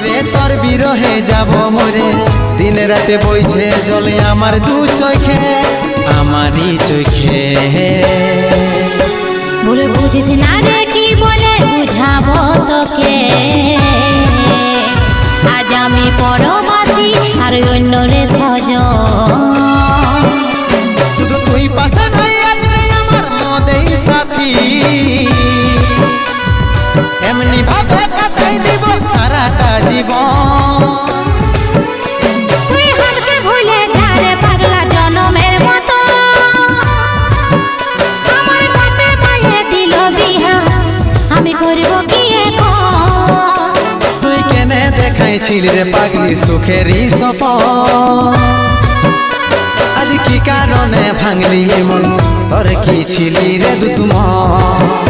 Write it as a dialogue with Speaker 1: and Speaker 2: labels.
Speaker 1: রে তোর বিরহে যাব মরে, দিন রাতে বইছে জলে আমার দু চোখে, আমারই চোখে।
Speaker 2: বলে বুঝিস না রে কি বলে বুঝাবো তোকে, আজ আমি পরবাসী আর অন্য রে সজন।
Speaker 1: শুধু তুই পাশে নাই আজ রে আমার মদেই সাথী, এমনি ভাবে কাটাই দিব সারাটা জীবন।
Speaker 2: তুই হারকে ভুলে যা রে পাগলা জনমের মতো, আমার বাপে মায়ে দিল বিহা, আমি করব কি এখন?
Speaker 1: তুই কেনে দেখাইছিলি রে পাগলি সুখেরই সপন, আজ কি কারণে ভাঙলি মন, তোর কি ছিলি রে দুশ্মন?